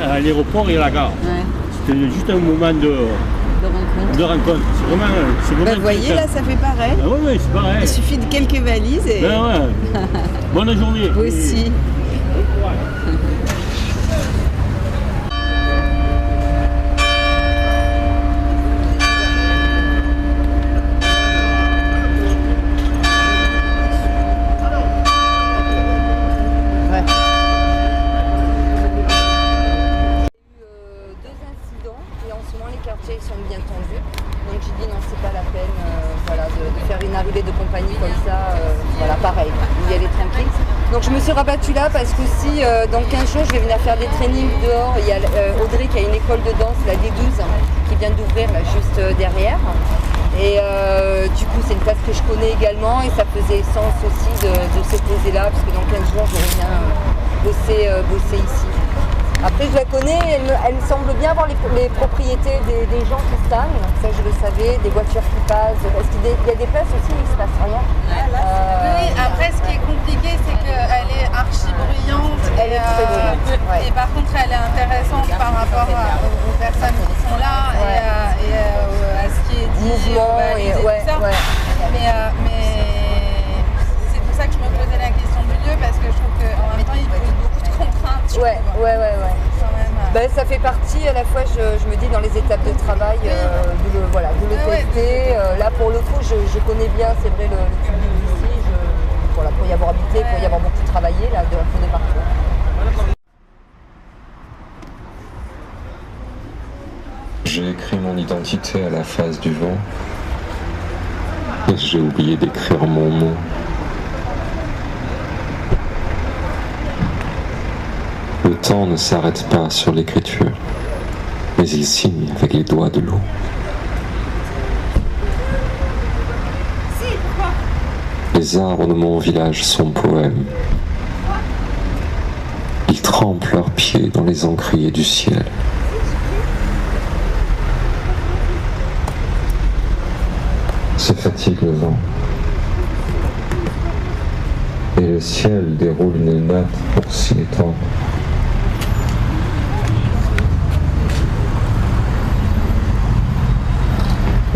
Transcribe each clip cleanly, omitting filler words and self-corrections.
à l'aéroport et à la gare. Ouais. C'était juste un moment de rencontre. C'est vraiment Vous voyez, là, ça fait pareil. Ah oui, c'est pareil. Il suffit de quelques valises et... Ben ouais. Bonne journée. Vous aussi. Donc je me suis rabattue là parce que si dans 15 jours je vais venir faire des trainings dehors, il y a Audrey qui a une école de danse, la D12, qui vient d'ouvrir là juste derrière. Et du coup c'est une place que je connais également et ça faisait sens aussi de se poser là parce que dans 15 jours je reviens bosser ici. Après je la connais, elle me semble bien voir les propriétés des gens qui stagnent, ça je le savais, des voitures qui passent. Est-ce qu'il y a des places aussi où il ne se passe rien? Oui, après ce qui est compliqué c'est qu'elle est archi bruyante elle est très bruyante, ouais. Et par contre elle est intéressante par rapport aux personnes qui sont là ouais. et à ce qui est dit, mouvement et tout ça. Ouais. Mais c'est pour ça que je me posais la question du lieu parce que je trouve qu'en même temps il pose beaucoup de contraintes. Ouais. Ben, ça fait partie, à la fois, je me dis, dans les étapes de travail, de le tester. Là, pour le coup, je connais bien, c'est vrai, le public d'ici. Pour y avoir habité, pour y avoir beaucoup travaillé, là, de un peu de partout. J'ai écrit mon identité à la face du vent. Et j'ai oublié d'écrire mon nom. Le temps ne s'arrête pas sur l'écriture, mais il signe avec les doigts de l'eau. Les arbres de mon village sont poèmes. Ils trempent leurs pieds dans les encriers du ciel. Se fatigue le vent. Et le ciel déroule une note pour s'y étendre.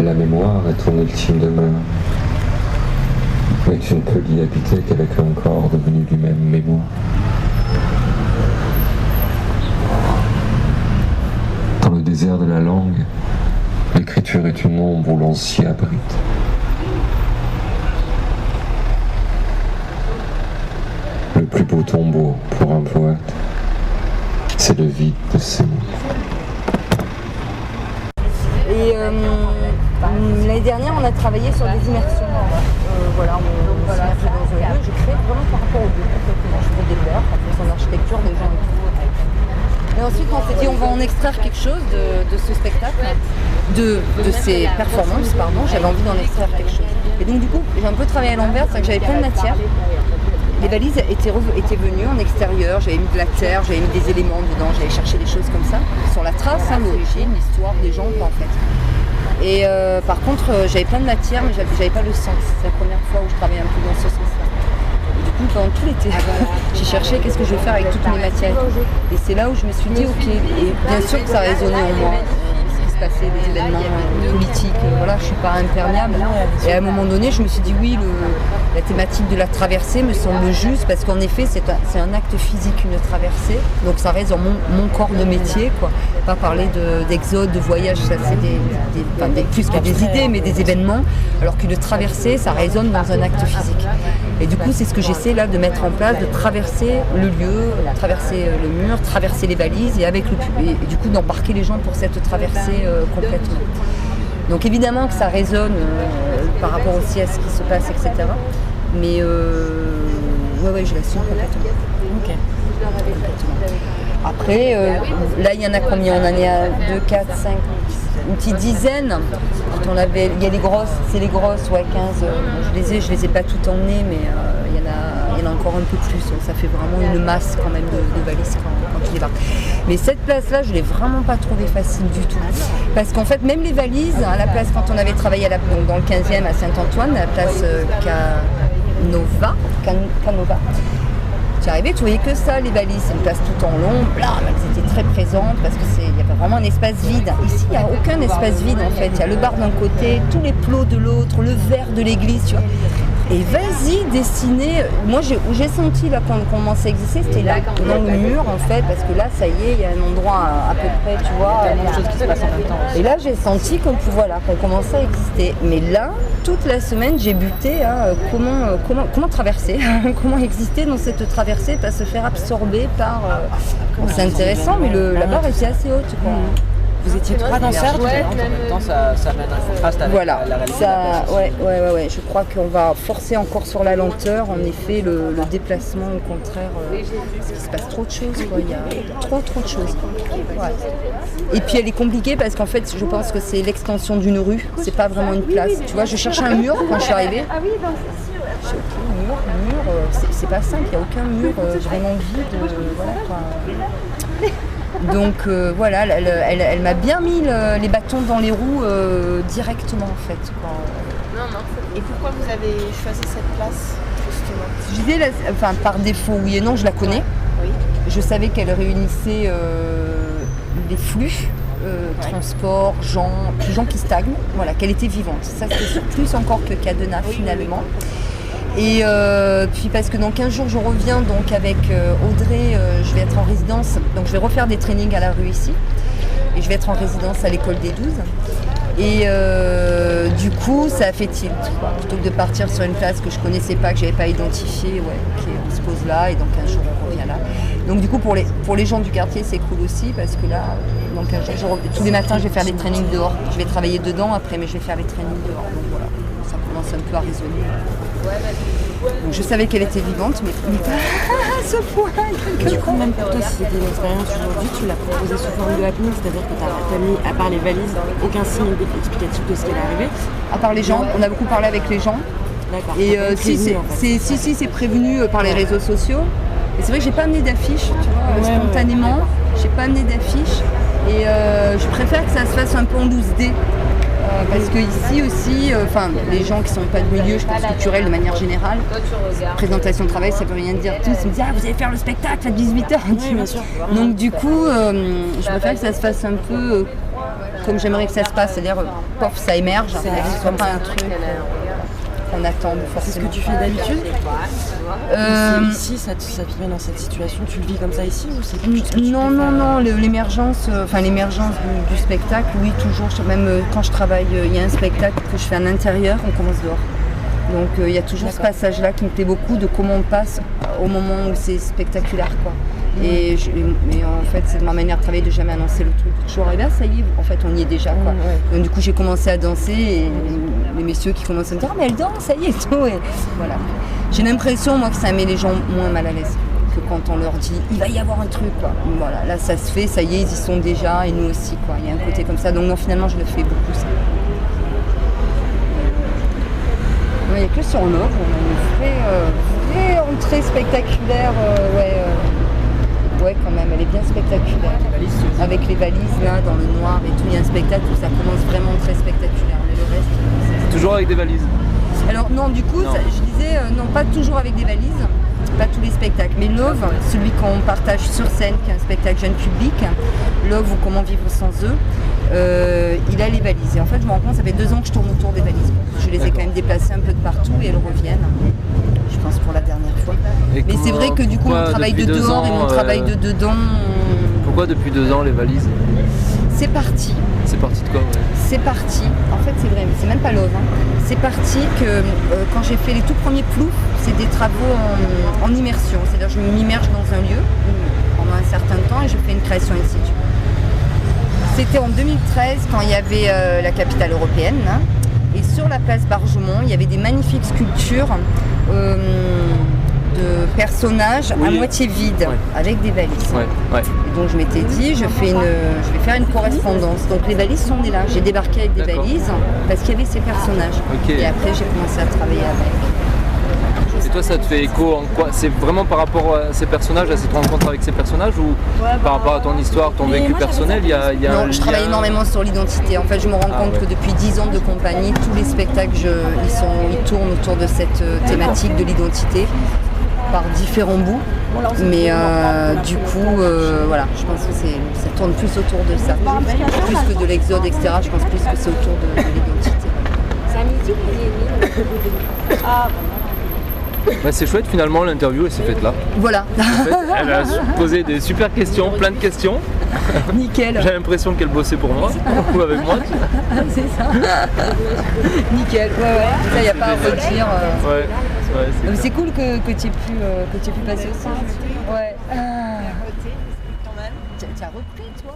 La mémoire est ton ultime demeure, mais tu ne peux l'y habiter qu'avec un corps devenu lui-même mémoire. Dans le désert de la langue, l'écriture est une ombre où l'on s'y abrite. Le plus beau tombeau pour un poète, c'est le vide de ses mots. Et l'année dernière, on a travaillé sur des immersions. On s'immerge dans un lieu. Je crée vraiment par rapport au lieu. Je fais des fleurs, son architecture, des gens et tout. Et ensuite, on s'est dit, on va en extraire quelque chose de ce spectacle, de ces performances, pardon. J'avais envie d'en extraire quelque chose. Et donc, du coup, j'ai un peu travaillé à l'envers, c'est que j'avais plein de matière. Les valises étaient venues en extérieur, j'avais mis de la terre, j'avais mis des éléments dedans, j'avais cherché des choses comme ça, sur la trace, l'origine, l'histoire des gens, en fait. Et par contre, j'avais plein de matière, mais j'avais pas le sens. C'est la première fois où je travaillais un peu dans ce sens-là. Et du coup, pendant tout l'été, j'ai cherché qu'est-ce que je vais faire avec toutes mes matières. Et c'est là où je me suis dit, ok, et bien sûr que ça résonnait en moi. Passer des événements politiques, voilà, je suis pas imperméable. Et à un moment donné, je me suis dit oui, la thématique de la traversée me semble juste parce qu'en effet, c'est un acte physique, une traversée. Donc ça reste dans mon corps de métier, quoi. Pas parler d'exode, de voyage, ça c'est plus que des idées, mais des événements. Alors qu'une traversée, ça résonne dans un acte physique. Et du coup, c'est ce que j'essaie là de mettre en place, de traverser le lieu, traverser le mur, traverser les valises et avec et du coup d'embarquer les gens pour cette traversée complètement. Donc évidemment que ça résonne par rapport aussi à ce qui se passe, etc. Mais ouais, je l'assume complètement. Ok. Après, là il y en a combien? On en est à 2, 4, 5, une petite dizaine. Quand il y a les grosses, c'est les grosses, ouais, 15. Je les ai pas toutes emmenées, mais il y en a encore un peu plus. Ça fait vraiment une masse quand même de valises quand tu débarques. Mais cette place-là, je l'ai vraiment pas trouvée facile du tout. Parce qu'en fait, même les valises, à la place quand on avait travaillé donc dans le 15e à Saint-Antoine, à la place Canova. Tu arrivais, tu voyais que ça, les valises, c'est une place tout en long, blam, elles étaient très présentes. présente parce qu'il y avait vraiment un espace vide. Ici, il n'y a aucun espace vide en fait. Il y a le bar d'un côté, tous les plots de l'autre, le verre de l'église, tu vois. Et vas-y, dessiner. Moi, où j'ai senti là qu'on commençait à exister, c'était là, dans le mur en fait, parce que là, ça y est, il y a un endroit à peu près, tu vois. Tellement de choses qui se passent en même temps. Et là, j'ai senti qu'on commençait à exister. Mais là, toute la semaine, j'ai buté à comment traverser, comment exister dans cette traversée, pas se faire absorber par. C'est intéressant, mais la barre était assez haute, quoi. Vous étiez 3 danseurs, en même temps ça mène un contraste avec la réalité. Ouais. Je crois qu'on va forcer encore sur la lenteur. En effet, le déplacement, au contraire, parce qu'il se passe trop de choses, quoi. Il y a trop de choses. Ouais. Et puis elle est compliquée parce qu'en fait, je pense que c'est l'extension d'une rue. C'est pas vraiment une place. Tu vois, je cherchais un mur quand je suis arrivée. Je suis mur, c'est pas simple. Il n'y a aucun mur vraiment vide. Voilà, quoi. Donc voilà, elle m'a bien mis les bâtons dans les roues directement en fait. Quoi. Et pourquoi vous avez choisi cette place justement? Je disais, par défaut, oui et non, je la connais. Oui. Je savais qu'elle réunissait des flux, transport, gens qui stagnent, voilà, qu'elle était vivante. Ça c'était plus encore que Cadena finalement. Et puis parce que dans 15 jours je reviens donc avec Audrey, je vais être en résidence, donc je vais refaire des trainings à la rue ici et je vais être en résidence à l'école des 12 et du coup ça a fait tilt quoi. Plutôt que de partir sur une place que je connaissais pas, que j'avais pas identifiée, on se pose là et dans 15 jours on revient là. Donc du coup pour les gens du quartier c'est cool aussi parce que là dans 15 jours, tous les matins je vais faire des trainings dehors, je vais travailler dedans après mais je vais faire les trainings dehors, donc voilà, ça commence un peu à résonner. Donc je savais qu'elle était vivante, mais pas à ce point. Du coup, même pour toi, si c'était une expérience aujourd'hui, tu l'as proposée sous forme de happening, c'est-à-dire que tu n'as mis, à part les valises, aucun signe explicatif de ce qui est arrivé. À part les gens, on a beaucoup parlé avec les gens. D'accord. Et c'est prévenu par les réseaux sociaux. Et c'est vrai que j'ai pas amené d'affiches, tu vois, spontanément. J'ai pas amené d'affiches. Et je préfère que ça se fasse un peu en 12D. Parce que ici aussi, les gens qui sont pas de milieu, je pense culturel de manière générale, présentation de travail, ça veut rien dire. Tous ils me disent vous allez faire le spectacle à 18h. Oui, bien sûr. Donc du coup, je préfère que ça se fasse un peu comme j'aimerais que ça se passe, c'est-à-dire pof, ça émerge, que ce soit pas un truc qu'on attend forcément. C'est ce que tu fais d'habitude Ici, ça te met dans cette situation, tu le vis comme ça ici ou c'est quelque chose que tu Non, l'émergence du spectacle, oui, toujours. Même quand je travaille, il y a un spectacle que je fais à l'intérieur, on commence dehors. Donc il y a toujours ce passage-là qui me plaît beaucoup de comment on passe au moment où c'est spectaculaire, quoi. Et en fait, c'est de ma manière de travailler de jamais annoncer le truc. Toujours, et bien ça y est, en fait, on y est déjà, quoi. Donc du coup, j'ai commencé à danser et les messieurs qui commencent à me dire mais elle danse, ça y est, et tout. Et voilà. J'ai l'impression, moi, que ça met les gens moins mal à l'aise que quand on leur dit il va y avoir un truc, quoi. Voilà, là, ça se fait, ça y est, ils y sont déjà et nous aussi, quoi. Il y a un côté comme ça. Donc non, finalement, je le fais beaucoup, ça. Il n'y a que sur l'eau, on a une vraie entrée spectaculaire, quand même, elle est bien spectaculaire. Avec les valises là, dans le noir et tout, il y a un spectacle où ça commence vraiment très spectaculaire, mais le reste... Toujours avec des valises? Alors non, du coup, je disais, non, pas toujours avec des valises, pas tous les spectacles, mais Love, celui qu'on partage sur scène, qui est un spectacle jeune public, Love ou Comment vivre sans eux, il a les valises. Et en fait, je me rends compte, ça fait 2 ans que je tourne autour des valises. Je les ai quand même déplacées un peu de partout et elles reviennent. Je pense pour la dernière fois. Mais c'est vrai que du coup, mon travail de dehors et mon travail de dedans... Pourquoi depuis 2 ans les valises? C'est parti. C'est parti de quoi? C'est parti. En fait, c'est vrai, mais c'est même pas Love. C'est parti que quand j'ai fait les tout premiers ploufs, c'est des travaux en immersion. C'est-à-dire je m'immerge dans un lieu pendant un certain temps et je fais une création in situ. C'était en 2013 quand il y avait la capitale européenne. Et sur la place Bargemont, il y avait des magnifiques sculptures de personnages à moitié vides, avec des valises. Et donc je m'étais dit, je vais faire une correspondance. Donc les valises sont nées là. J'ai débarqué avec des valises parce qu'il y avait ces personnages. Et après j'ai commencé à travailler avec. Et toi, ça te fait écho en quoi? C'est vraiment par rapport à ces personnages, à cette rencontre avec ces personnages, ou par rapport à ton histoire, ton vécu personnel, il y a Non, je travaille énormément sur l'identité. En fait, je me rends compte que depuis 10 ans de compagnie, tous les spectacles, ils tournent autour de cette thématique de l'identité. par différents bouts. Mais du coup, voilà, je pense que ça tourne plus autour de ça. Plus que de l'exode, etc. Je pense plus que c'est autour de l'identité. C'est à midi ou Bah, c'est chouette finalement, l'interview elle s'est faite là. Voilà. En fait, elle a posé des super questions, plein de questions. Nickel. J'ai l'impression qu'elle bossait pour moi ou avec moi. C'est ça. Nickel. Ouais. Ça, il n'y a pas à redire. Ouais, c'est C'est cool que tu aies pu passer aussi. Ouais. Tu as repris, toi